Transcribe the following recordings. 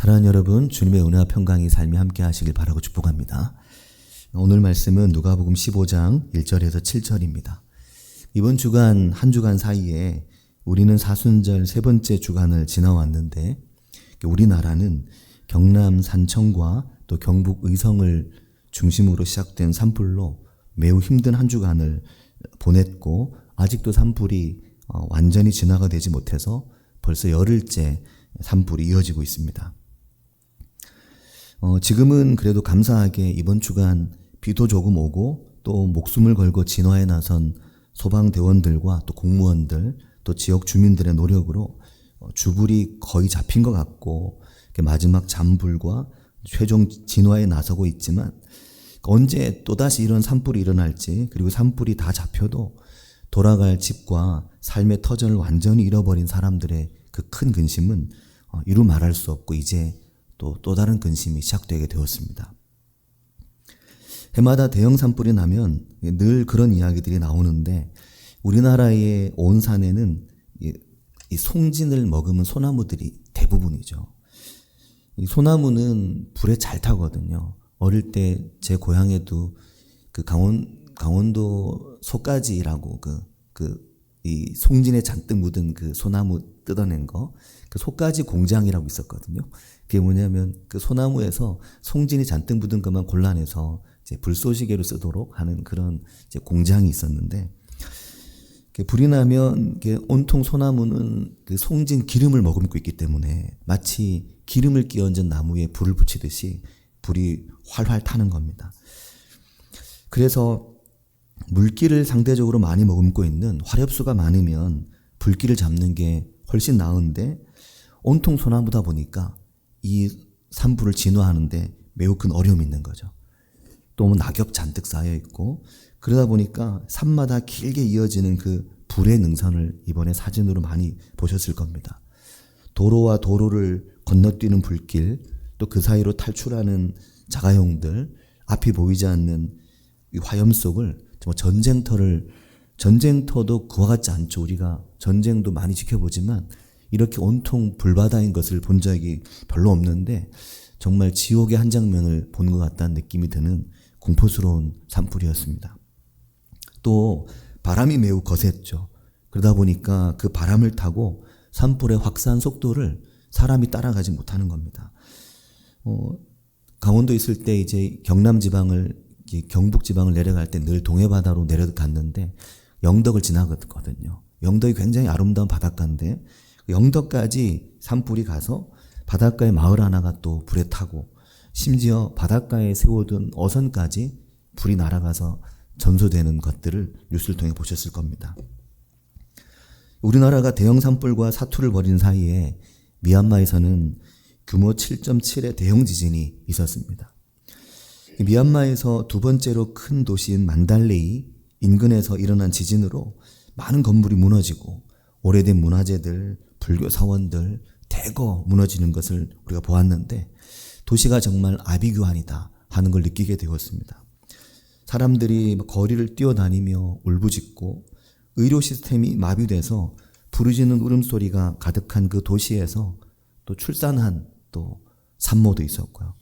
사랑하는 여러분, 주님의 은혜와 평강이 삶에 함께 하시길 바라고 축복합니다. 오늘 말씀은 누가복음 15장 1절에서 7절입니다. 이번 주간 한 주간 사이에 우리는 사순절 세 번째 주간을 지나왔는데, 우리나라는 경남 산청과 또 경북 의성을 중심으로 시작된 산불로 매우 힘든 한 주간을 보냈고, 아직도 산불이 완전히 진화가 되지 못해서 벌써 열흘째 산불이 이어지고 있습니다. 지금은 그래도 감사하게 이번 주간 비도 조금 오고 또 목숨을 걸고 진화에 나선 소방대원들과 또 공무원들 또 지역 주민들의 노력으로 주불이 거의 잡힌 것 같고 마지막 잠불과 최종 진화에 나서고 있지만, 언제 또다시 이런 산불이 일어날지, 그리고 산불이 다 잡혀도 돌아갈 집과 삶의 터전을 완전히 잃어버린 사람들의 그 큰 근심은 이루 말할 수 없고, 이제 또 다른 근심이 시작되게 되었습니다. 해마다 대형 산불이 나면 늘 그런 이야기들이 나오는데, 우리나라의 온 산에는 이 송진을 머금은 소나무들이 대부분이죠. 이 소나무는 불에 잘 타거든요. 어릴 때 제 고향에도 그 강원도 속가지라고 이 송진에 잔뜩 묻은 그 소나무 뜯어낸 거, 그 속가지 공장이라고 있었거든요. 그게 뭐냐면 그 소나무에서 송진이 잔뜩 묻은 것만 골라내서 이제 불쏘시개로 쓰도록 하는 그런 이제 공장이 있었는데, 불이 나면 온통 소나무는 그 송진 기름을 머금고 있기 때문에 마치 기름을 끼얹은 나무에 불을 붙이듯이 불이 활활 타는 겁니다. 그래서 물기를 상대적으로 많이 머금고 있는 화렵수가 많으면 불길을 잡는 게 훨씬 나은데, 온통 소나무다 보니까 이 산불을 진화하는데 매우 큰 어려움이 있는 거죠. 또 낙엽 잔뜩 쌓여 있고, 그러다 보니까 산마다 길게 이어지는 그 불의 능선을 이번에 사진으로 많이 보셨을 겁니다. 도로와 도로를 건너뛰는 불길, 또 그 사이로 탈출하는 자가용들, 앞이 보이지 않는 이 화염 속을 전쟁터도 그와 같지 않죠. 우리가 전쟁도 많이 지켜보지만 이렇게 온통 불바다인 것을 본 적이 별로 없는데, 정말 지옥의 한 장면을 본 것 같다는 느낌이 드는 공포스러운 산불이었습니다. 또 바람이 매우 거셌죠. 그러다 보니까 그 바람을 타고 산불의 확산 속도를 사람이 따라가지 못하는 겁니다. 강원도 있을 때 이제 경북 지방을 내려갈 때 늘 동해바다로 내려갔는데 영덕을 지나거든요. 영덕이 굉장히 아름다운 바닷가인데 영덕까지 산불이 가서 바닷가에 마을 하나가 또 불에 타고, 심지어 바닷가에 세워둔 어선까지 불이 날아가서 전소되는 것들을 뉴스를 통해 보셨을 겁니다. 우리나라가 대형 산불과 사투를 벌인 사이에 미얀마에서는 규모 7.7의 대형 지진이 있었습니다. 미얀마에서 두 번째로 큰 도시인 만달레이 인근에서 일어난 지진으로 많은 건물이 무너지고 오래된 문화재들, 불교 사원들 대거 무너지는 것을 우리가 보았는데, 도시가 정말 아비규환이다 하는 걸 느끼게 되었습니다. 사람들이 거리를 뛰어다니며 울부짖고, 의료 시스템이 마비돼서 부르짖는 울음소리가 가득한 그 도시에서 또 출산한 또 산모도 있었고요.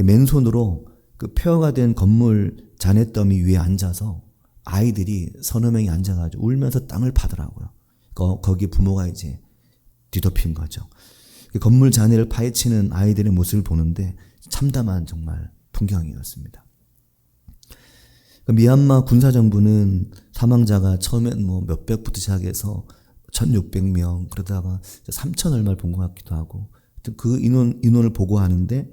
맨손으로 그 폐허가 된 건물 잔해더미 위에 앉아서 아이들이 서너 명이 앉아가지고 울면서 땅을 파더라고요. 거기 부모가 이제 뒤덮인 거죠. 건물 잔해를 파헤치는 아이들의 모습을 보는데 참담한 정말 풍경이었습니다. 미얀마 군사정부는 사망자가 처음엔 몇백부터 시작해서 1600명, 그러다가 3000 얼마를 본 것 같기도 하고, 그 인원을 보고하는데,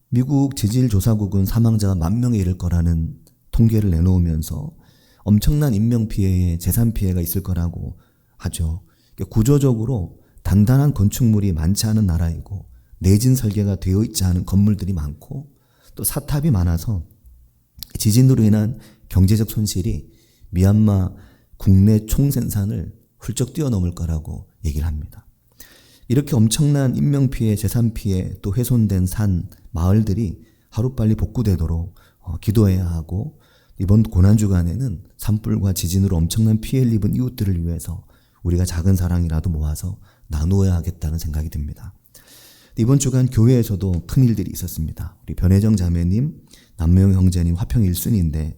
미국 지질조사국은 사망자가 10,000명에 이를 거라는 통계를 내놓으면서 엄청난 인명피해에 재산피해가 있을 거라고 하죠. 구조적으로 단단한 건축물이 많지 않은 나라이고, 내진 설계가 되어 있지 않은 건물들이 많고, 또 사탑이 많아서 지진으로 인한 경제적 손실이 미얀마 국내 총생산을 훌쩍 뛰어넘을 거라고 얘기를 합니다. 이렇게 엄청난 인명피해, 재산피해, 또 훼손된 산, 마을들이 하루빨리 복구되도록 기도해야 하고, 이번 고난주간에는 산불과 지진으로 엄청난 피해를 입은 이웃들을 위해서 우리가 작은 사랑이라도 모아서 나누어야 하겠다는 생각이 듭니다. 이번 주간 교회에서도 큰 일들이 있었습니다. 우리 변혜정 자매님, 남명 형제님 화평 1순위인데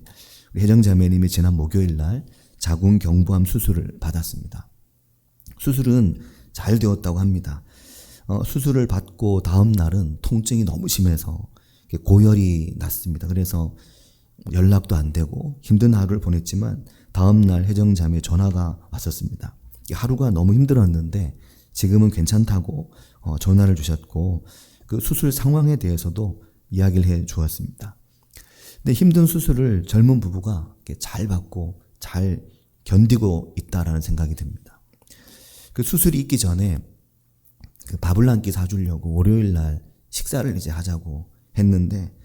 우리 혜정 자매님이 지난 목요일 날 자궁 경부암 수술을 받았습니다. 수술은 잘 되었다고 합니다. 수술을 받고 다음 날은 통증이 너무 심해서 고열이 났습니다. 그래서 연락도 안 되고 힘든 하루를 보냈지만 다음 날 혜정 자매 전화가 왔었습니다. 하루가 너무 힘들었는데 지금은 괜찮다고 전화를 주셨고 그 수술 상황에 대해서도 이야기를 해 주었습니다. 근데 힘든 수술을 젊은 부부가 잘 받고 잘 견디고 있다라는 생각이 듭니다. 그 수술이 있기 전에 그 밥을 한 끼 사주려고 월요일 날 식사를 이제 하자고 했는데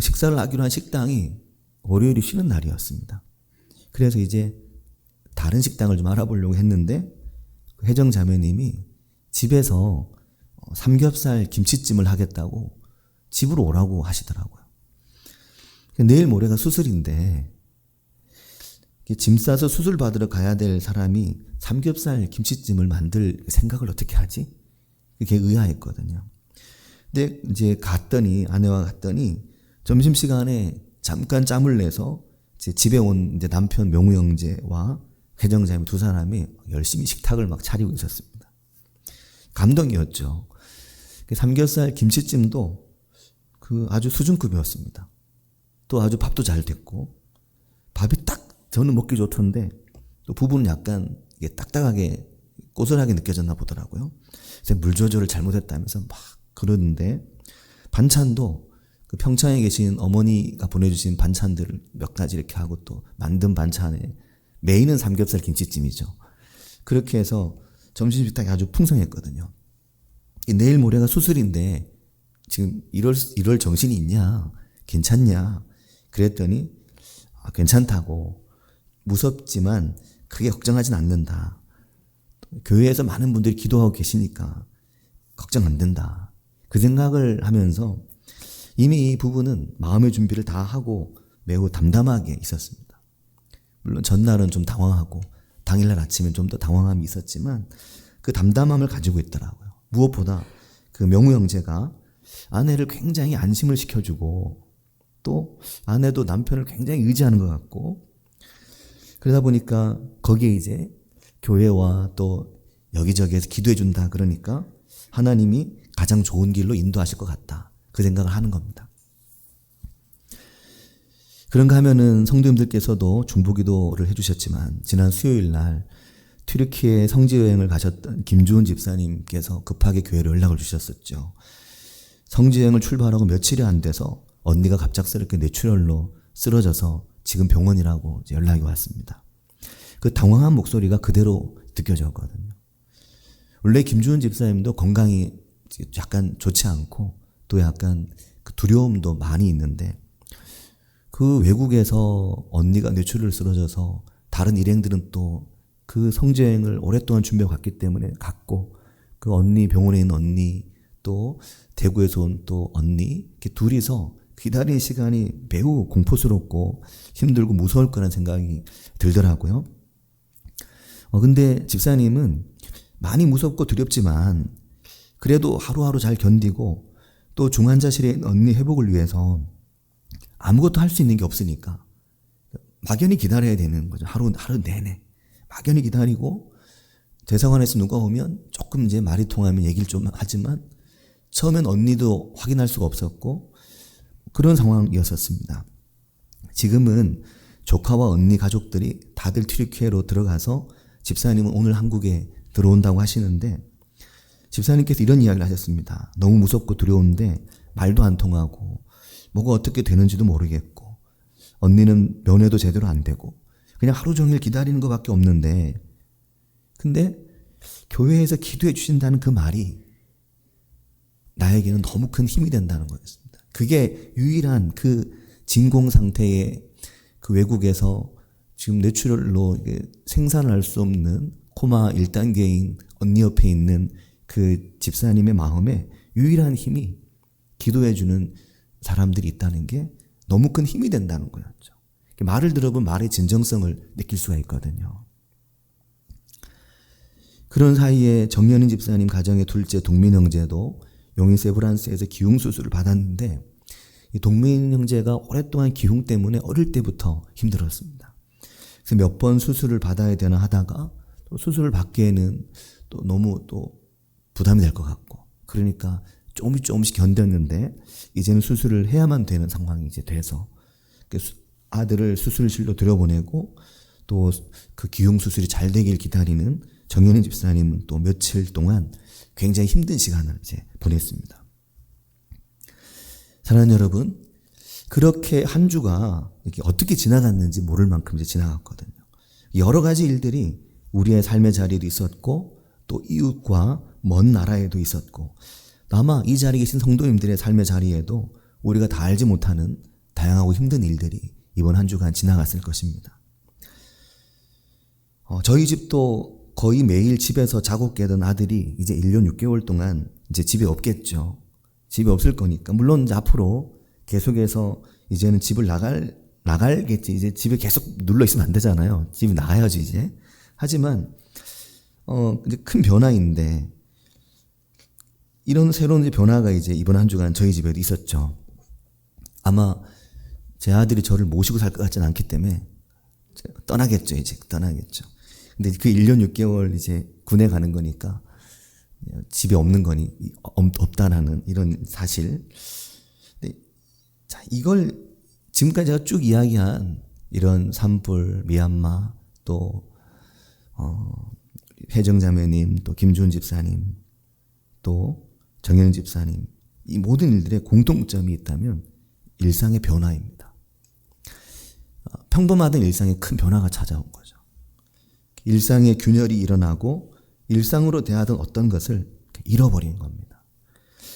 식사를 하기로 한 식당이 월요일이 쉬는 날이었습니다. 그래서 이제 다른 식당을 좀 알아보려고 했는데 혜정 자매님이 집에서 삼겹살 김치찜을 하겠다고 집으로 오라고 하시더라고요. 내일 모레가 수술인데 짐 싸서 수술 받으러 가야 될 사람이 삼겹살 김치찜을 만들 생각을 어떻게 하지? 그게 의아했거든요. 근데 이제 아내와 갔더니 점심시간에 잠깐 짬을 내서 집에 온 이제 남편 명우 형제와 혜정자매 두 사람이 열심히 식탁을 막 차리고 있었습니다. 감동이었죠. 삼겹살 김치찜도 아주 수준급이었습니다. 또 아주 밥도 잘 됐고 밥이 딱 저는 먹기 좋던데 또 부부는 약간 이게 딱딱하게 고슬하게 느껴졌나 보더라고요. 그래서 물 조절을 잘못했다면서 막 그러는데 반찬도 그 평창에 계신 어머니가 보내주신 반찬들을 몇 가지 이렇게 하고 또 만든 반찬에 메인은 삼겹살 김치찜이죠. 그렇게 해서 점심 식탁이 아주 풍성했거든요. 내일 모레가 수술인데 지금 이럴 정신이 있냐? 괜찮냐? 그랬더니 괜찮다고 무섭지만 크게 걱정하진 않는다. 교회에서 많은 분들이 기도하고 계시니까 걱정 안 된다. 그 생각을 하면서 이미 이 부부는 마음의 준비를 다 하고 매우 담담하게 있었습니다. 물론 전날은 좀 당황하고 당일날 아침엔 좀 더 당황함이 있었지만 그 담담함을 가지고 있더라고요. 무엇보다 그 명우 형제가 아내를 굉장히 안심을 시켜주고 또 아내도 남편을 굉장히 의지하는 것 같고 그러다 보니까 거기에 이제 교회와 또 여기저기에서 기도해준다 그러니까 하나님이 가장 좋은 길로 인도하실 것 같다. 그 생각을 하는 겁니다. 그런가 하면은 성도님들께서도 중보기도를 해주셨지만 지난 수요일 날 튀르키예 성지여행을 가셨던 김주은 집사님께서 급하게 교회로 연락을 주셨었죠. 성지여행을 출발하고 며칠이 안 돼서 언니가 갑작스럽게 뇌출혈로 쓰러져서 지금 병원이라고 연락이 왔습니다. 그 당황한 목소리가 그대로 느껴졌거든요. 원래 김주은 집사님도 건강이 약간 좋지 않고 또 약간 그 두려움도 많이 있는데 그 외국에서 언니가 뇌출혈을 쓰러져서 다른 일행들은 또 그 성지여행을 오랫동안 준비해 갔기 때문에 갔고 그 언니 병원에 있는 언니 또 대구에서 온 또 언니 이렇게 둘이서 기다리는 시간이 매우 공포스럽고 힘들고 무서울 거라는 생각이 들더라고요. 근데 집사님은 많이 무섭고 두렵지만 그래도 하루하루 잘 견디고 또 중환자실에 있는 언니 회복을 위해서 아무것도 할 수 있는 게 없으니까 막연히 기다려야 되는 거죠. 하루 내내 막연히 기다리고 대사관에서 누가 오면 조금 이제 말이 통하면 얘기를 좀 하지만 처음엔 언니도 확인할 수가 없었고 그런 상황이었었습니다. 지금은 조카와 언니 가족들이 다들 튀르키예로 들어가서 집사님은 오늘 한국에 들어온다고 하시는데 집사님께서 이런 이야기를 하셨습니다. 너무 무섭고 두려운데 말도 안 통하고 뭐가 어떻게 되는지도 모르겠고 언니는 면회도 제대로 안 되고 그냥 하루 종일 기다리는 것밖에 없는데 근데 교회에서 기도해 주신다는 그 말이 나에게는 너무 큰 힘이 된다는 거였습니다. 그게 유일한 그 진공 상태의 그 외국에서 지금 뇌출혈로 생산을 할 수 없는 코마 1단계인 언니 옆에 있는 그 집사님의 마음에 유일한 힘이 기도해주는 사람들이 있다는 게 너무 큰 힘이 된다는 거였죠. 말을 들어보면 말의 진정성을 느낄 수가 있거든요. 그런 사이에 정연인 집사님 가정의 둘째 동민 형제도 용인세 프랑스에서 기흉 수술을 받았는데 이 동민 형제가 오랫동안 기흉 때문에 어릴 때부터 힘들었습니다. 그래서 몇 번 수술을 받아야 되나 하다가 또 수술을 받기에는 또 너무 또 부담이 될 것 같고 그러니까 조금씩 견뎠는데 이제는 수술을 해야만 되는 상황이 이제 돼서 아들을 수술실로 들여보내고 또 그 기흉 수술이 잘 되길 기다리는 정연인 집사님은 또 며칠 동안 굉장히 힘든 시간을 이제 보냈습니다. 사랑하는 여러분, 그렇게 한 주가 이렇게 어떻게 지나갔는지 모를 만큼 이제 지나갔거든요. 여러 가지 일들이 우리의 삶의 자리도 있었고 또 이웃과 먼 나라에도 있었고 아마 이 자리에 계신 성도님들의 삶의 자리에도 우리가 다 알지 못하는 다양하고 힘든 일들이 이번 한 주간 지나갔을 것입니다. 저희 집도 거의 매일 집에서 자고 깨던 아들이 이제 1년 6개월 동안 이제 집에 없겠죠. 집에 없을 거니까. 물론 이제 앞으로 계속해서 이제는 집을 나갈겠지. 이제 집에 계속 눌러 있으면 안 되잖아요. 집에 나가야지 이제. 하지만, 이제 큰 변화인데, 이런 새로운 변화가 이제 이번 한 주간 저희 집에도 있었죠. 아마 제 아들이 저를 모시고 살 것 같지는 않기 때문에 떠나겠죠, 이제. 떠나겠죠. 근데 그 1년 6개월 이제 군에 가는 거니까 집에 없는 거니, 없다라는 이런 사실. 근데 자, 이걸 지금까지 제가 쭉 이야기한 이런 산불, 미얀마, 또, 혜정자매님, 또 김주은 집사님, 또 정현 집사님, 이 모든 일들의 공통점이 있다면 일상의 변화입니다. 평범하던 일상에 큰 변화가 찾아온 거죠. 일상의 균열이 일어나고 일상으로 대하던 어떤 것을 잃어버린 겁니다.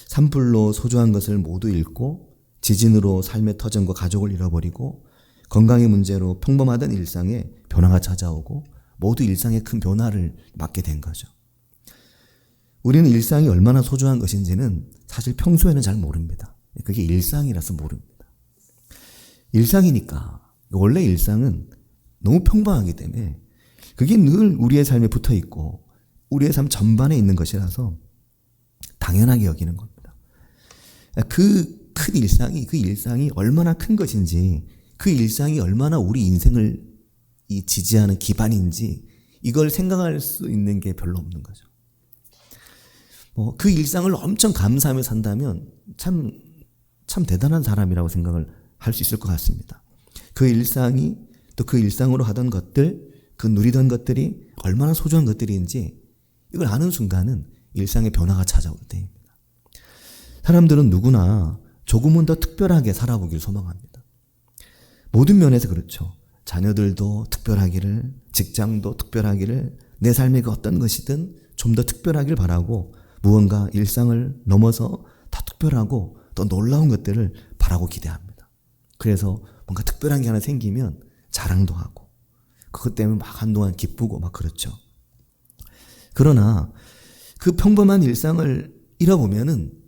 산불로 소중한 것을 모두 잃고 지진으로 삶의 터전과 가족을 잃어버리고 건강의 문제로 평범하던 일상에 변화가 찾아오고 모두 일상의 큰 변화를 맞게 된 거죠. 우리는 일상이 얼마나 소중한 것인지는 사실 평소에는 잘 모릅니다. 그게 일상이라서 모릅니다. 일상이니까 원래 일상은 너무 평범하기 때문에 그게 늘 우리의 삶에 붙어 있고 우리의 삶 전반에 있는 것이라서 당연하게 여기는 겁니다. 그 큰 일상이, 그 일상이 얼마나 큰 것인지, 그 일상이 얼마나 우리 인생을 지지하는 기반인지 이걸 생각할 수 있는 게 별로 없는 거죠. 그 일상을 엄청 감사하며 산다면 참 대단한 사람이라고 생각을 할 수 있을 것 같습니다. 그 일상이 또 그 일상으로 하던 것들, 그 누리던 것들이 얼마나 소중한 것들인지 이걸 아는 순간은 일상의 변화가 찾아올 때입니다. 사람들은 누구나 조금은 더 특별하게 살아보길 소망합니다. 모든 면에서 그렇죠. 자녀들도 특별하기를, 직장도 특별하기를, 내 삶의 그 어떤 것이든 좀 더 특별하길 바라고 무언가 일상을 넘어서 더 특별하고 또 놀라운 것들을 바라고 기대합니다. 그래서 뭔가 특별한 게 하나 생기면 자랑도 하고 그것 때문에 막 한동안 기쁘고 막 그렇죠. 그러나 그 평범한 일상을 잃어보면은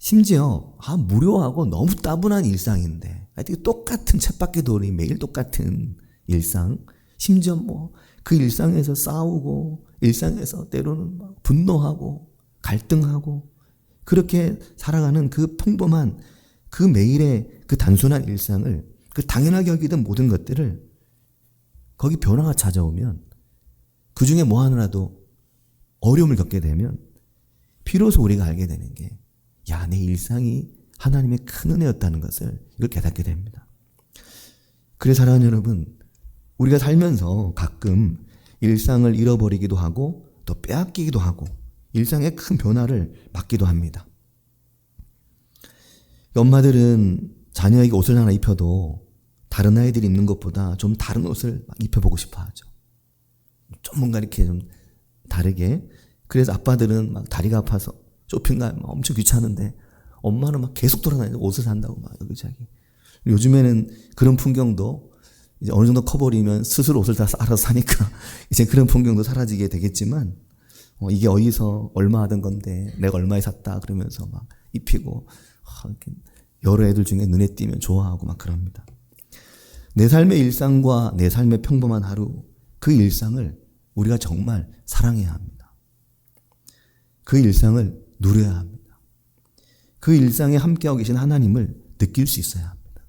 심지어 무료하고 너무 따분한 일상인데 똑같은 쳇바퀴 돌이 매일 똑같은 일상, 심지어 그 일상에서 싸우고 일상에서 때로는 막 분노하고 갈등하고 그렇게 살아가는 그 평범한 그 매일의 그 단순한 일상을 그 당연하게 여기던 모든 것들을 거기 변화가 찾아오면 그 중에 뭐 하나라도 어려움을 겪게 되면 비로소 우리가 알게 되는 게 내 일상이 하나님의 큰 은혜였다는 것을 이걸 깨닫게 됩니다. 그래서 사랑하는 여러분, 우리가 살면서 가끔 일상을 잃어버리기도 하고 또 빼앗기기도 하고 일상의 큰 변화를 맞기도 합니다. 엄마들은 자녀에게 옷을 하나 입혀도 다른 아이들이 입는 것보다 좀 다른 옷을 막 입혀보고 싶어 하죠. 좀 뭔가 이렇게 좀 다르게. 그래서 아빠들은 막 다리가 아파서 쇼핑 가면 엄청 귀찮은데 엄마는 막 계속 돌아다니고 옷을 산다고 막 여기저기. 요즘에는 그런 풍경도 이제 어느 정도 커버리면 스스로 옷을 다 알아서 사니까 이제 그런 풍경도 사라지게 되겠지만 이게 어디서 얼마 하던 건데 내가 얼마에 샀다 그러면서 막 입히고 이렇게 여러 애들 중에 눈에 띄면 좋아하고 막 그럽니다. 내 삶의 일상과 내 삶의 평범한 하루, 그 일상을 우리가 정말 사랑해야 합니다. 그 일상을 누려야 합니다. 그 일상에 함께하고 계신 하나님을 느낄 수 있어야 합니다.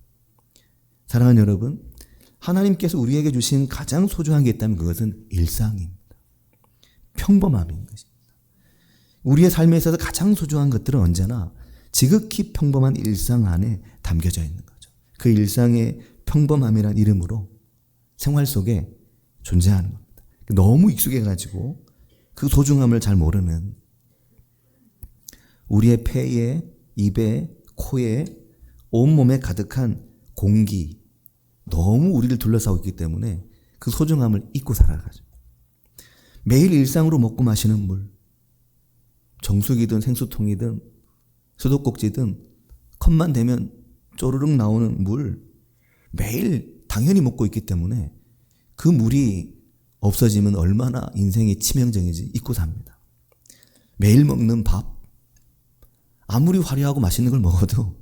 사랑하는 여러분, 하나님께서 우리에게 주신 가장 소중한 게 있다면 그것은 일상입니다. 평범함인 것입니다. 우리의 삶에 있어서 가장 소중한 것들은 언제나 지극히 평범한 일상 안에 담겨져 있는 거죠. 그 일상의 평범함이란 이름으로 생활 속에 존재하는 겁니다. 너무 익숙해가지고 그 소중함을 잘 모르는 우리의 폐에, 입에, 코에, 온몸에 가득한 공기, 너무 우리를 둘러싸고 있기 때문에 그 소중함을 잊고 살아가죠. 매일 일상으로 먹고 마시는 물, 정수기든 생수통이든 수도꼭지든 컵만 대면 쪼르륵 나오는 물, 매일 당연히 먹고 있기 때문에 그 물이 없어지면 얼마나 인생이 치명적인지 잊고 삽니다. 매일 먹는 밥, 아무리 화려하고 맛있는 걸 먹어도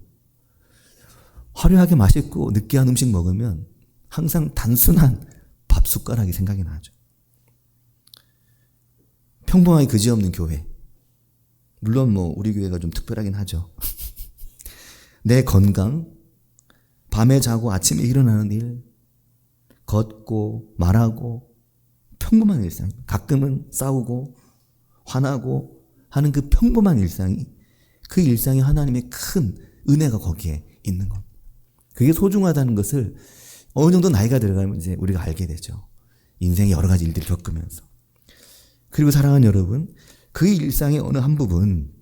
화려하게 맛있고 느끼한 음식 먹으면 항상 단순한 밥 숟가락이 생각이 나죠. 평범하게 그지없는 교회. 물론 우리 교회가 좀 특별하긴 하죠. 내 건강, 밤에 자고 아침에 일어나는 일, 걷고 말하고 평범한 일상. 가끔은 싸우고 화나고 하는 그 평범한 일상이, 그 일상에 하나님의 큰 은혜가 거기에 있는 겁니다. 그게 소중하다는 것을 어느 정도 나이가 들어가면 이제 우리가 알게 되죠. 인생의 여러 가지 일들을 겪으면서. 그리고 사랑하는 여러분, 그 일상의 어느 한 부분,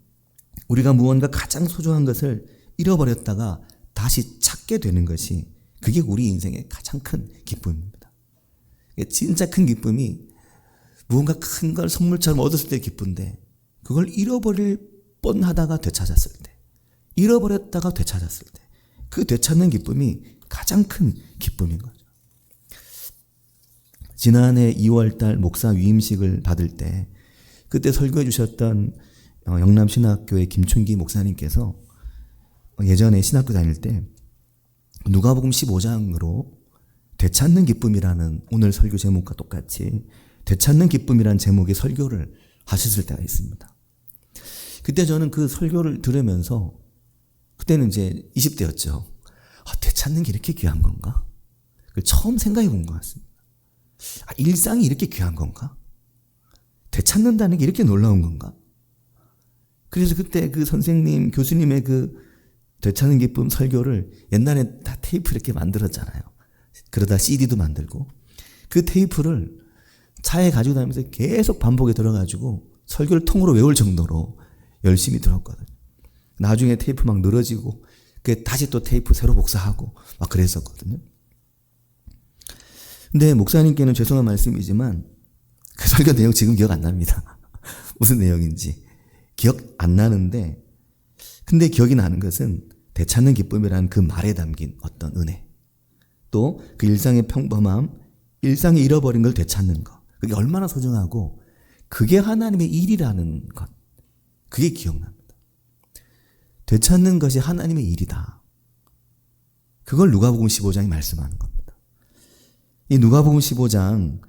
우리가 무언가 가장 소중한 것을 잃어버렸다가 다시 찾게 되는 것이, 그게 우리 인생의 가장 큰 기쁨입니다. 진짜 큰 기쁨이 무언가 큰 걸 선물처럼 얻었을 때 기쁜데, 그걸 잃어버릴 뻔하다가 되찾았을 때, 잃어버렸다가 되찾았을 때, 그 되찾는 기쁨이 가장 큰 기쁨인 거죠. 지난해 2월달 목사 위임식을 받을 때 그때 설교해 주셨던 영남신학교의 김춘기 목사님께서 예전에 신학교 다닐 때 누가복음 15장으로 되찾는 기쁨이라는, 오늘 설교 제목과 똑같이 되찾는 기쁨이라는 제목의 설교를 하셨을 때가 있습니다. 그때 저는 그 설교를 들으면서, 그때는 이제 20대였죠. 되찾는 게 이렇게 귀한 건가? 그걸 처음 생각해 본 것 같습니다. 일상이 이렇게 귀한 건가? 되찾는다는 게 이렇게 놀라운 건가? 그래서 그때 그 선생님, 교수님의 그 되찾는 기쁨 설교를 옛날에 다 테이프 이렇게 만들었잖아요. 그러다 CD도 만들고, 그 테이프를 차에 가지고 다니면서 계속 반복에 들어가지고 설교를 통으로 외울 정도로 열심히 들었거든요. 나중에 테이프 막 늘어지고, 다시 또 테이프 새로 복사하고 막 그랬었거든요. 근데 목사님께는 죄송한 말씀이지만 그 설교 내용 지금 기억 안 납니다. 무슨 내용인지 기억 안 나는데, 근데 기억이 나는 것은 되찾는 기쁨이라는 그 말에 담긴 어떤 은혜, 또 그 일상의 평범함, 일상에 잃어버린 걸 되찾는 것, 그게 얼마나 소중하고 그게 하나님의 일이라는 것, 그게 기억납니다. 되찾는 것이 하나님의 일이다. 그걸 누가복음 15장이 말씀하는 겁니다. 이 누가복음 15장,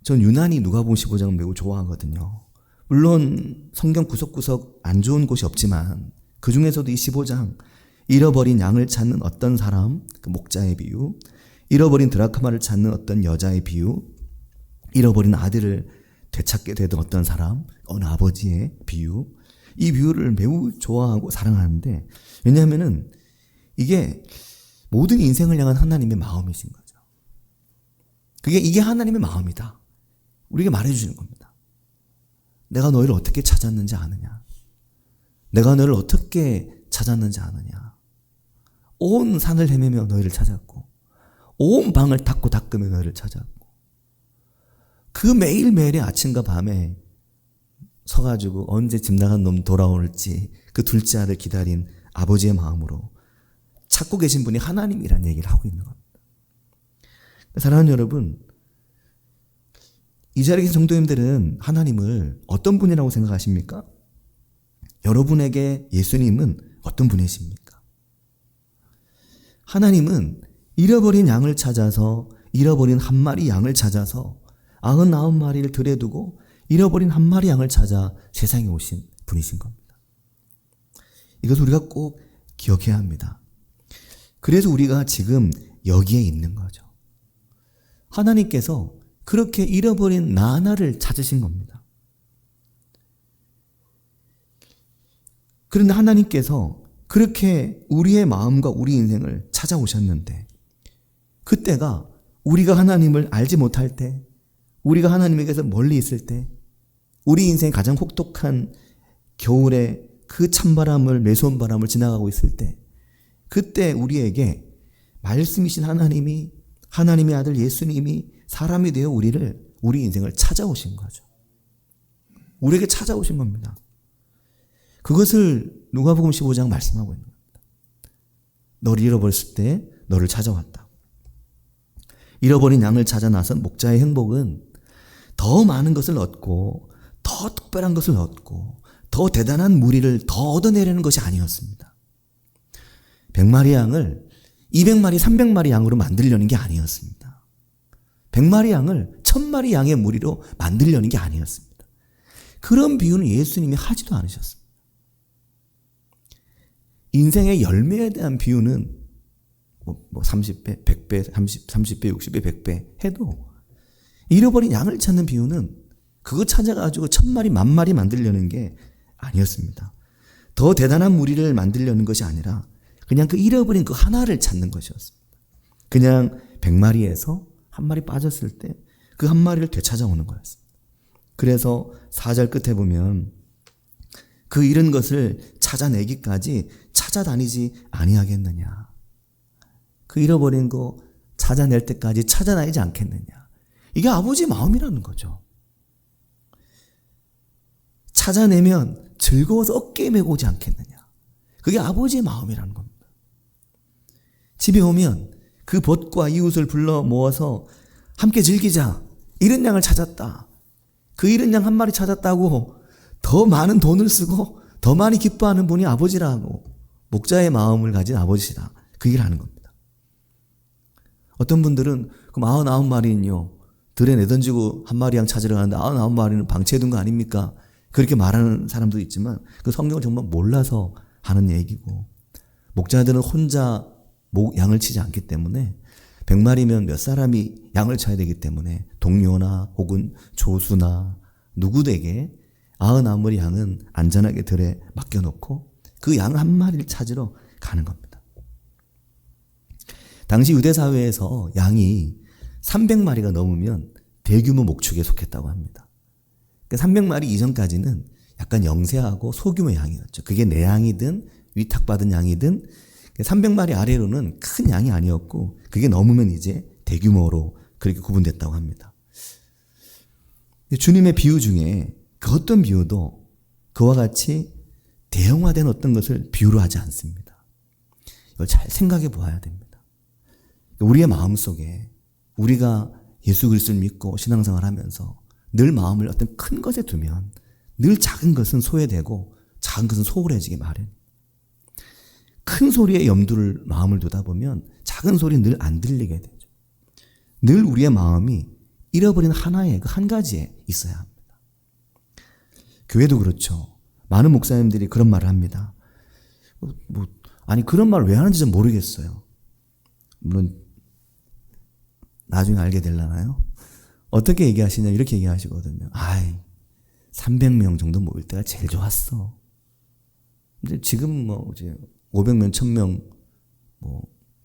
전 유난히 누가복음 15장을 매우 좋아하거든요. 물론 성경 구석구석 안 좋은 곳이 없지만 그 중에서도 이 15장, 잃어버린 양을 찾는 어떤 사람, 그 목자의 비유, 잃어버린 드라크마를 찾는 어떤 여자의 비유, 잃어버린 아들을 되찾게 되던 어떤 사람, 어느 아버지의 비유, 이 비유를 매우 좋아하고 사랑하는데, 왜냐하면은 이게 모든 인생을 향한 하나님의 마음이신 거죠. 이게 하나님의 마음이다. 우리에게 말해주시는 겁니다. 내가 너희를 어떻게 찾았는지 아느냐? 내가 너희를 어떻게 찾았는지 아느냐? 온 산을 헤매며 너희를 찾았고, 온 방을 닦고 닦으며 너희를 찾았고, 그 매일매일의 아침과 밤에 서가지고 언제 집 나간 놈 돌아올지 그 둘째 아들 기다린 아버지의 마음으로 찾고 계신 분이 하나님이라는 얘기를 하고 있는 겁니다. 사랑하는 여러분, 이 자리에 계신 성도님들은 하나님을 어떤 분이라고 생각하십니까? 여러분에게 예수님은 어떤 분이십니까? 하나님은 잃어버린 양을 찾아서, 잃어버린 한 마리 양을 찾아서 99마리를 들여두고 잃어버린 한 마리 양을 찾아 세상에 오신 분이신 겁니다. 이것을 우리가 꼭 기억해야 합니다. 그래서 우리가 지금 여기에 있는 거죠. 하나님께서 그렇게 잃어버린 나 하나를 찾으신 겁니다. 그런데 하나님께서 그렇게 우리의 마음과 우리 인생을 찾아오셨는데 그때가 우리가 하나님을 알지 못할 때, 우리가 하나님에게서 멀리 있을 때, 우리 인생 가장 혹독한 겨울에 그 찬바람을, 매서운 바람을 지나가고 있을 때, 그때 우리에게 말씀이신 하나님이, 하나님의 아들 예수님이 사람이 되어 우리 인생을 찾아오신 거죠. 우리에게 찾아오신 겁니다. 그것을 누가복음 15장 말씀하고 있는 겁니다. 너를 잃어버렸을 때 너를 찾아왔다. 잃어버린 양을 찾아 나선 목자의 행복은 더 많은 것을 얻고 더 특별한 것을 얻고 더 대단한 무리를 더 얻어내려는 것이 아니었습니다. 100마리 양을 200마리, 300마리 양으로 만들려는 게 아니었습니다. 100마리 양을 1000마리 양의 무리로 만들려는 게 아니었습니다. 그런 비유는 예수님이 하지도 않으셨습니다. 인생의 열매에 대한 비유는 30배, 100배, 30배, 60배, 100배 해도 잃어버린 양을 찾는 비유는 그거 찾아가지고 1000마리, 10,000마리 만들려는 게 아니었습니다. 더 대단한 무리를 만들려는 것이 아니라 그냥 그 잃어버린 그 하나를 찾는 것이었습니다. 그냥 100마리에서 한 마리 빠졌을 때 그 한 마리를 되찾아오는 거였습니다. 그래서 4절 끝에 보면 그 잃은 것을 찾아내기까지 찾아다니지 아니하겠느냐. 그 잃어버린 거 찾아낼 때까지 찾아다니지 않겠느냐. 이게 아버지의 마음이라는 거죠. 찾아내면 즐거워서 어깨에 메고 오지 않겠느냐. 그게 아버지의 마음이라는 겁니다. 집에 오면 그 벗과 이웃을 불러 모아서 함께 즐기자. 잃은 양을 찾았다. 그 잃은 양 한 마리 찾았다고 더 많은 돈을 쓰고 더 많이 기뻐하는 분이 아버지라고, 목자의 마음을 가진 아버지시다. 그 얘기를 하는 겁니다. 어떤 분들은 그럼 99마리는요 들에 내던지고 한 마리 양 찾으러 가는데 99마리는 방치해둔 거 아닙니까? 그렇게 말하는 사람도 있지만 그 성경을 정말 몰라서 하는 얘기고, 목자들은 혼자 양을 치지 않기 때문에 100마리면 몇 사람이 양을 쳐야 되기 때문에 동료나 혹은 조수나 누구에게 99마리 양은 안전하게 들에 맡겨놓고 그 양 한 마리를 찾으러 가는 겁니다. 당시 유대사회에서 양이 300마리가 넘으면 대규모 목축에 속했다고 합니다. 300마리 이전까지는 약간 영세하고 소규모 양이었죠. 그게 내 양이든 위탁받은 양이든 300마리 아래로는 큰 양이 아니었고 그게 넘으면 이제 대규모로 그렇게 구분됐다고 합니다. 주님의 비유 중에 그 어떤 비유도 그와 같이 대형화된 어떤 것을 비유로 하지 않습니다. 이걸 잘 생각해 보아야 됩니다. 우리의 마음속에 우리가 예수 그리스도를 믿고 신앙생활을 하면서 늘 마음을 어떤 큰 것에 두면 늘 작은 것은 소외되고 작은 것은 소홀해지기 마련. 큰 소리에 염두를 마음을 두다 보면 작은 소리는 늘 안 들리게 되죠. 늘 우리의 마음이 잃어버린 하나의 그 한 가지에 있어야 합니다. 교회도 그렇죠. 많은 목사님들이 그런 말을 합니다. 아니 그런 말을 왜 하는지 좀 모르겠어요. 물론 나중에 알게 되려나요? 어떻게 얘기하시냐 이렇게 얘기하시거든요. 300명 정도 모일 때가 제일 좋았어. 근데 지금 이제 500명, 1000명,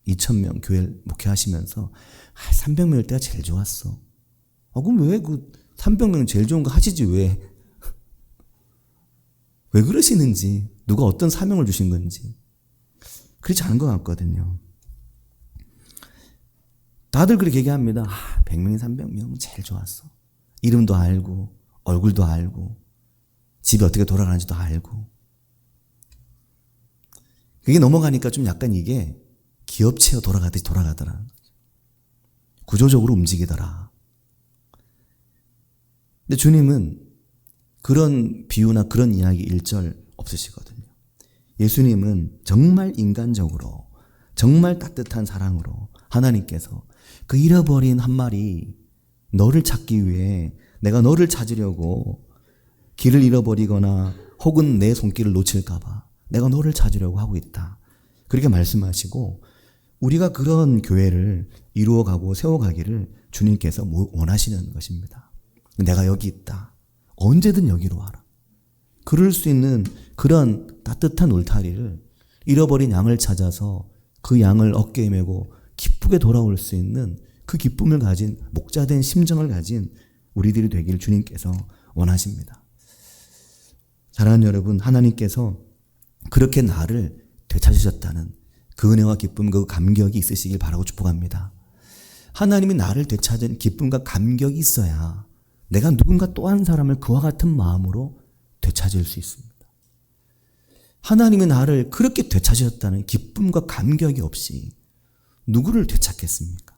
2000명 교회를 목회하시면서 300명일 때가 제일 좋았어. 그럼 왜 그 300명 제일 좋은 거 하시지 왜? 왜 그러시는지, 누가 어떤 사명을 주신 건지 그렇지 않은 것 같거든요. 다들 그렇게 얘기합니다. 100명이 300명은 제일 좋았어. 이름도 알고 얼굴도 알고 집이 어떻게 돌아가는지도 알고. 그게 넘어가니까 좀 약간 이게 기업체어 돌아가듯이 돌아가더라는 거죠. 구조적으로 움직이더라. 근데 주님은 그런 비유나 그런 이야기 일절 없으시거든요. 예수님은 정말 인간적으로 정말 따뜻한 사랑으로 하나님께서 그 잃어버린 한 마리 너를 찾기 위해 내가 너를 찾으려고 길을 잃어버리거나 혹은 내 손길을 놓칠까 봐 내가 너를 찾으려고 하고 있다. 그렇게 말씀하시고 우리가 그런 교회를 이루어가고 세워가기를 주님께서 원하시는 것입니다. 내가 여기 있다. 언제든 여기로 와라. 그럴 수 있는 그런 따뜻한 울타리를 잃어버린 양을 찾아서 그 양을 어깨에 메고 기쁘게 돌아올 수 있는 그 기쁨을 가진 목자된 심정을 가진 우리들이 되기를 주님께서 원하십니다. 사랑하는 여러분, 하나님께서 그렇게 나를 되찾으셨다는 그 은혜와 기쁨, 그 감격이 있으시길 바라고 축복합니다. 하나님이 나를 되찾은 기쁨과 감격이 있어야 내가 누군가 또 한 사람을 그와 같은 마음으로 되찾을 수 있습니다. 하나님이 나를 그렇게 되찾으셨다는 기쁨과 감격이 없이 누구를 되찾겠습니까?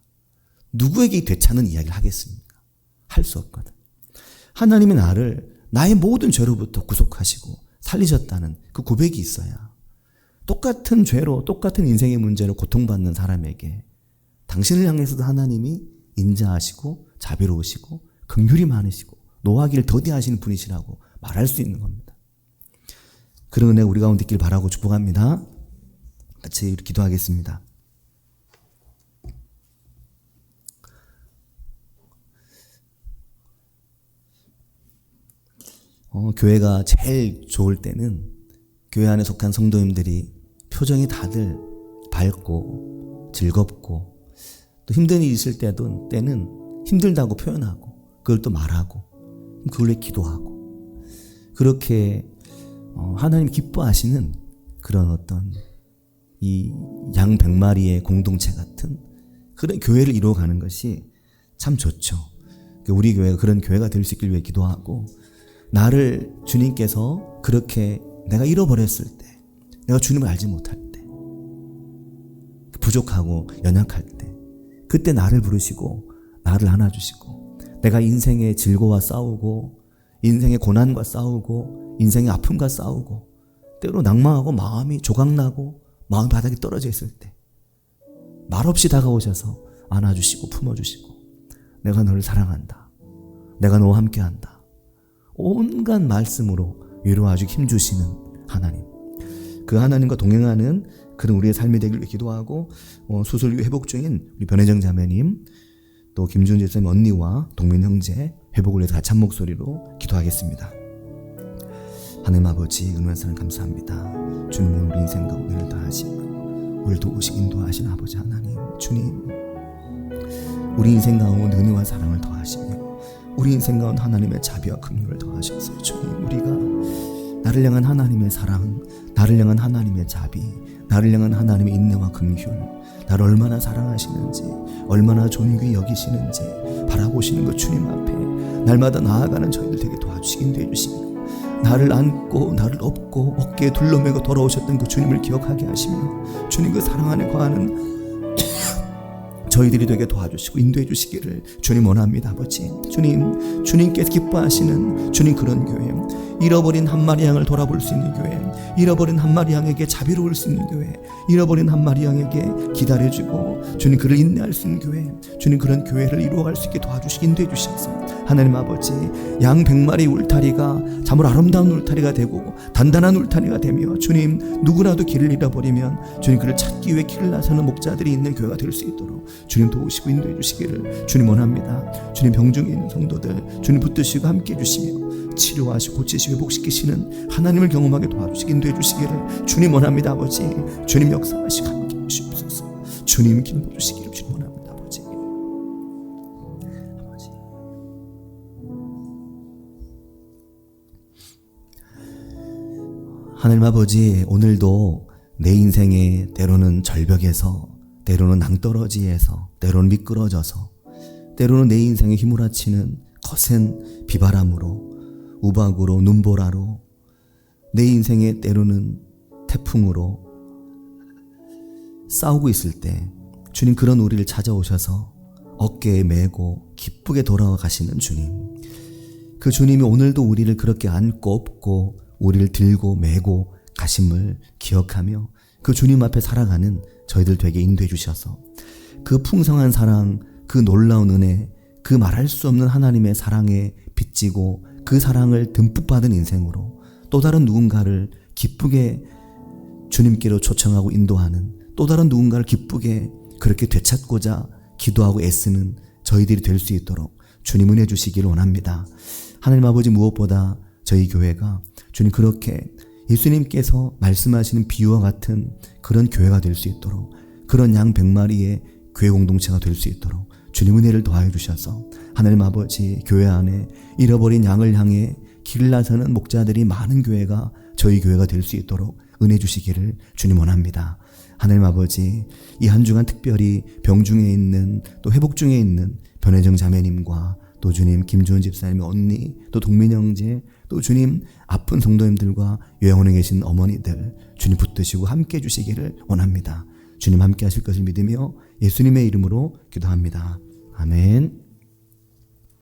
누구에게 되찾는 이야기를 하겠습니까? 할 수 없거든. 하나님이 나를 나의 모든 죄로부터 구속하시고 살리셨다는 그 고백이 있어야 똑같은 죄로 똑같은 인생의 문제로 고통받는 사람에게 당신을 향해서도 하나님이 인자하시고 자비로우시고 긍휼이 많으시고 노하기를 더디하시는 분이시라고 말할 수 있는 겁니다. 그런 은혜 우리 가운데 있길 바라고 축복합니다. 같이 기도하겠습니다. 교회가 제일 좋을 때는 교회 안에 속한 성도님들이 표정이 다들 밝고 즐겁고 또 힘든 일이 있을 때는 힘들다고 표현하고 그걸 또 말하고 그걸 위해 기도하고 그렇게 하나님 기뻐하시는 그런 어떤 이 양 100마리의 공동체 같은 그런 교회를 이루어가는 것이 참 좋죠. 우리 교회가 그런 교회가 될 수 있길 위해 기도하고 나를 주님께서 그렇게 내가 잃어버렸을 때 내가 주님을 알지 못할 때 부족하고 연약할 때 그때 나를 부르시고 나를 안아주시고 내가 인생의 질고와 싸우고 인생의 고난과 싸우고 인생의 아픔과 싸우고 때로 낭망하고 마음이 조각나고 마음이 바닥에 떨어져 있을 때 말없이 다가오셔서 안아주시고 품어주시고 내가 너를 사랑한다. 내가 너와 함께한다. 온갖 말씀으로 위로해주고 힘주시는 하나님, 그 하나님과 동행하는 그런 우리의 삶이 되기를 기도하고 수술 이후 회복 중인 우리 변혜정 자매님 또 김준 집사님 언니와 동민 형제 회복을 위해서 같이 한 목소리로 기도하겠습니다. 하나님 아버지 은혜사는 감사합니다. 주님은 우리 인생 가운데 은혜를 다하시며 우리를 도우시고 인도하시는 아버지 하나님, 주님 우리 인생 가운데 은혜와 사랑을 더하시며 우리 인생 가운데 하나님의 자비와 긍휼을 더하셔서 주님 우리가 나를 향한 하나님의 사랑, 나를 향한 하나님의 자비, 나를 향한 하나님의 인내와 긍휼, 나를 얼마나 사랑하시는지 얼마나 존귀히 여기시는지 바라보시는 것 주님 앞에 날마다 나아가는 저희들 되게 도와주시기 인도해 주시며 나를 안고 나를 업고 어깨에 둘러매고 돌아오셨던 그 주님을 기억하게 하시며 주님 그 사랑 안에 거하는 저희들이 되게 도와주시고 인도해 주시기를 주님 원합니다. 아버지 주님, 주님께서 기뻐하시는 주님 그런 교회, 잃어버린 한 마리 양을 돌아볼 수 있는 교회, 잃어버린 한 마리 양에게 자비로울 수 있는 교회, 잃어버린 한 마리 양에게 기다려주고 주님 그를 인내할 수 있는 교회, 주님 그런 교회를 이루어갈 수 있게 도와주시기 인도해 주셔서 하나님 아버지 양 100마리 울타리가 참으로 아름다운 울타리가 되고 단단한 울타리가 되며 주님 누구라도 길을 잃어버리면 주님 그를 찾기 위해 길을 나서는 목자들이 있는 교회가 될 수 있도록 주님 도우시고 인도해 주시기를 주님 원합니다. 주님 병중에 있는 성도들 주님 붙드시고 함께 해주시며 치료하시고 고치시고 회복시키시는 하나님을 경험하게 도와주시기 인도해 주시기를 주님 원합니다. 아버지 주님 역사하시고 함께 해주시옵소서. 주님 기름 부으시기를 주님 원합니다. 아버지 하나님 아버지 오늘도 내 인생의 때로는 절벽에서 때로는 낭떠러지에서 때로는 미끄러져서 때로는 내 인생에 휘몰아치는 거센 비바람으로 우박으로 눈보라로 내 인생의 때로는 태풍으로 싸우고 있을 때 주님 그런 우리를 찾아오셔서 어깨에 메고 기쁘게 돌아와 가시는 주님, 그 주님이 오늘도 우리를 그렇게 안고 업고 우리를 들고 메고 가심을 기억하며 그 주님 앞에 살아가는 저희들 되게 인도해 주셔서 그 풍성한 사랑, 그 놀라운 은혜, 그 말할 수 없는 하나님의 사랑에 빚지고 그 사랑을 듬뿍 받은 인생으로 또 다른 누군가를 기쁘게 주님께로 초청하고 인도하는, 또 다른 누군가를 기쁘게 그렇게 되찾고자 기도하고 애쓰는 저희들이 될 수 있도록 주님 은혜 주시기를 원합니다. 하나님 아버지, 무엇보다 저희 교회가 주님 그렇게 예수님께서 말씀하시는 비유와 같은 그런 교회가 될 수 있도록, 그런 양 100마리의 교회 공동체가 될 수 있도록 주님 은혜를 더하여 주셔서 하나님 아버지, 교회 안에 잃어버린 양을 향해 길을 나서는 목자들이 많은 교회가 저희 교회가 될 수 있도록 은혜 주시기를 주님 원합니다. 하나님 아버지, 이 한 주간 특별히 병중에 있는, 또 회복 중에 있는 변혜정 자매님과 또 주님 김주원 집사님의 언니, 또 동민 형제, 또 주님 아픈 성도님들과 요양원에 계신 어머니들 주님 붙드시고 함께 해주시기를 원합니다. 주님 함께 하실 것을 믿으며 예수님의 이름으로 기도합니다. 아멘.